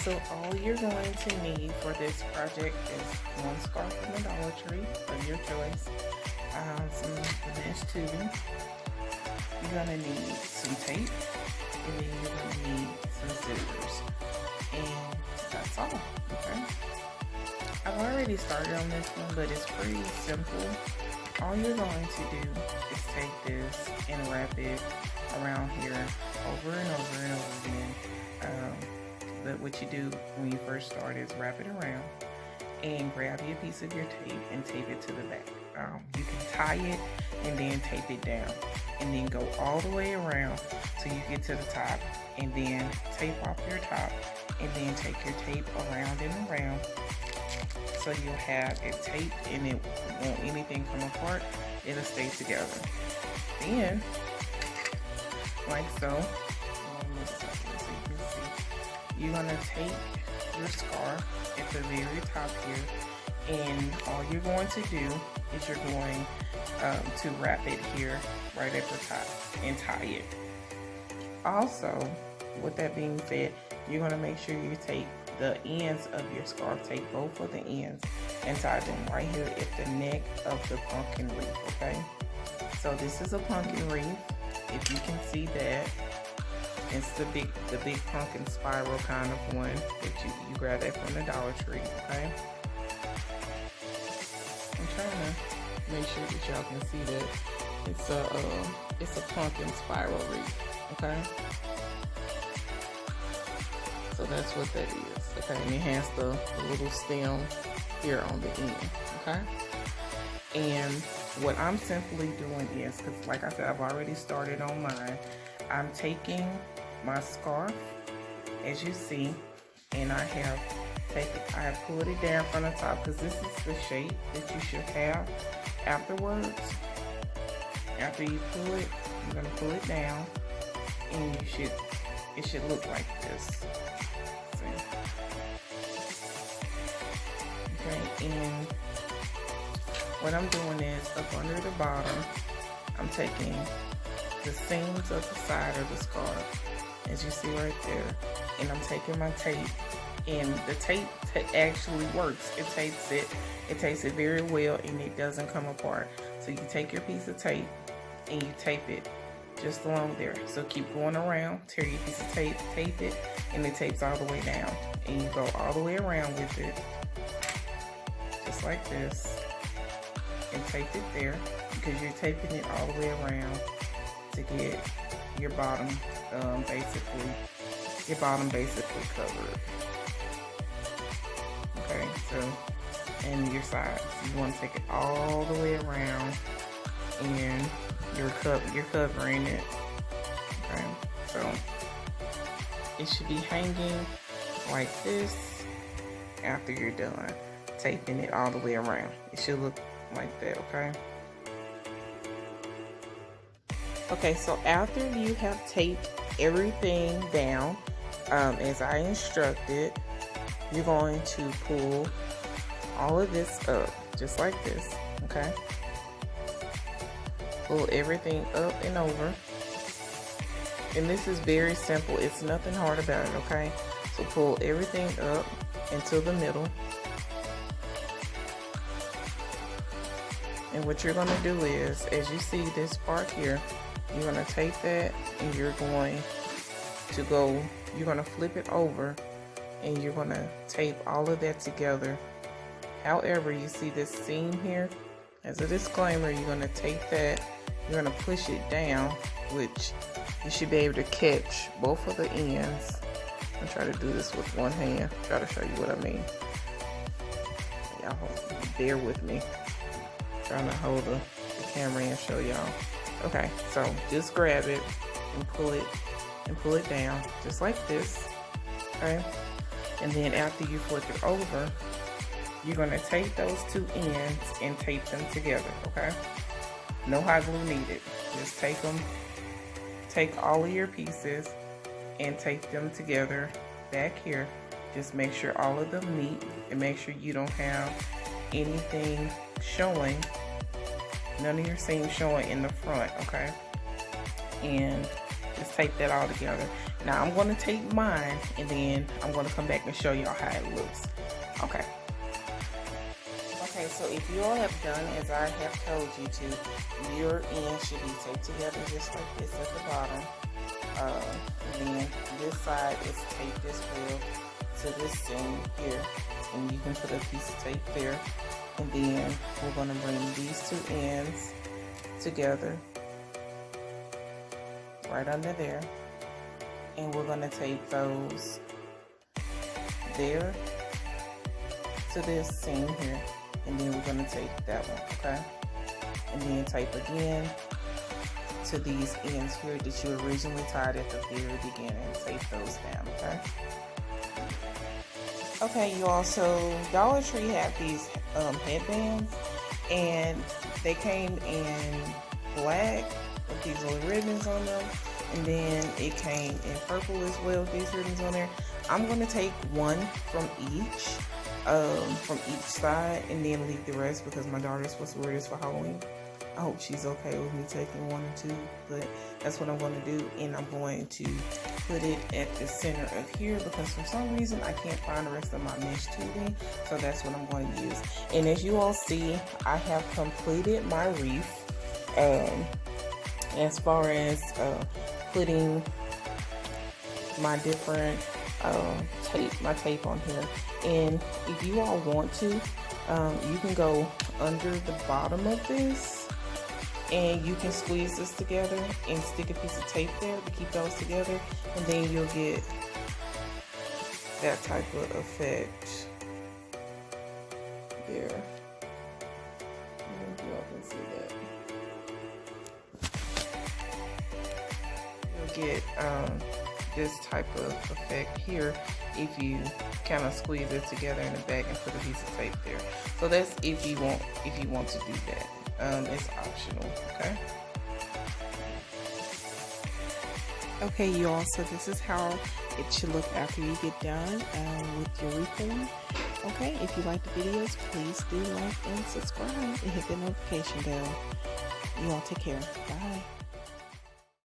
So all you're going to need for this project is one scarf from the Dollar Tree of your choice, some mesh tubing. You're gonna need some tape, and then you're gonna need some scissors, and that's all. Okay. I've already started on this one, but it's pretty simple. All you're going to do is take this and wrap it around here over and over and over again. But what you do when you first start is wrap it around and grab your piece of your tape and tape it to the back. You can tie it and then tape it down, and then go all the way around till you get to the top, and then tape off your top, and then take your tape around and around, so you'll have it taped and it won't anything come apart. It'll stay together. Then, like so, you're gonna take your scarf at the very top here, and all you're going to do is you're going to wrap it here right at the top and tie it. Also, with that being said, you're gonna make sure you take the ends of your scarf, take both of the ends and tie them right here at the neck of the pumpkin wreath, okay? So this is a pumpkin wreath. If you can see that, it's the big pumpkin spiral kind of one that you grab that from the Dollar Tree, okay? I'm trying to make sure that y'all can see that it's a pumpkin spiral wreath, okay? So that's what that is, okay? And it has the little stem here on the end, okay? And what I'm simply doing is, because like I said, I've already started on mine, I'm taking my scarf, as you see, and I have pulled it down from the top, because this is the shape that you should have afterwards. After you pull it, you're gonna pull it down, and it should look like this. See? Okay, and what I'm doing is up under the bottom, I'm taking the seams of the side of the scarf, as you see right there, and I'm taking my tape, and the tape actually works. It tapes it very well, and it doesn't come apart. So you take your piece of tape and you tape it just along there. So keep going around, tear your piece of tape, tape it, and it tapes all the way down, and you go all the way around with it, just like this, and tape it there, because you're taping it all the way around to get your bottom basically covered. Okay, so, and your sides, you want to take it all the way around, and you're covering it. Okay, so it should be hanging like this after you're done taping it all the way around. It should look like that, okay? Okay, so after you have taped everything down, as I instructed, you're going to pull all of this up, just like this, okay? Pull everything up and over. And this is very simple. It's nothing hard about it, okay? So pull everything up into the middle. And what you're gonna do is, as you see this part here, you're gonna tape that, and you're gonna flip it over, and you're gonna tape all of that together. However, you see this seam here, as a disclaimer, you're gonna tape that, you're gonna push it down, which you should be able to catch both of the ends. I'm trying to do this with one hand, try to show you what I mean. Y'all bear with me. Trying to hold the camera and show y'all. Okay, so just grab it and pull it down just like this, okay? And then after you flip it over, you're gonna take those two ends and tape them together, okay? No hot glue needed. Just take all of your pieces and tape them together back here. Just make sure all of them meet, and make sure you don't have anything showing, none of your seams showing in the front, okay? And just tape that all together. Now I'm going to tape mine, and then I'm going to come back and show y'all how it looks. Okay. Okay, so if you all have done as I have told you to, your ends should be taped together just like this at the bottom. And then this side is taped as well to this seam here, and you can put a piece of tape there. And then we're going to bring these two ends together right under there, and we're going to tape those there to this seam here, and then we're going to tape that one, okay? And then tape again to these ends here that you originally tied at the very beginning. Tape those down, okay? Okay, you all, so Dollar Tree had these headbands, and they came in black with these little ribbons on them, and then it came in purple as well with these ribbons on there. I'm going to take one from each side, and then leave the rest because my daughter's supposed to wear this for Halloween. I hope she's okay with me taking one or two, but that's what I'm going to do. And I'm going to put it at the center of here because for some reason I can't find the rest of my mesh tubing, so that's what I'm going to use. And as you all see, I have completed my wreath as far as putting my different tape on here. And if you all want to, you can go under the bottom of this and you can squeeze this together and stick a piece of tape there to keep those together, and then you'll get that type of effect there. I don't know if y'all can see that. You'll get this type of effect here if you kind of squeeze it together in the back and put a piece of tape there. So that's if you want to do that. It's optional, okay? Okay, you all, so this is how it should look after you get done with your wreathing. Okay, if you like the videos, please do like and subscribe and hit the notification bell. You all take care. Bye.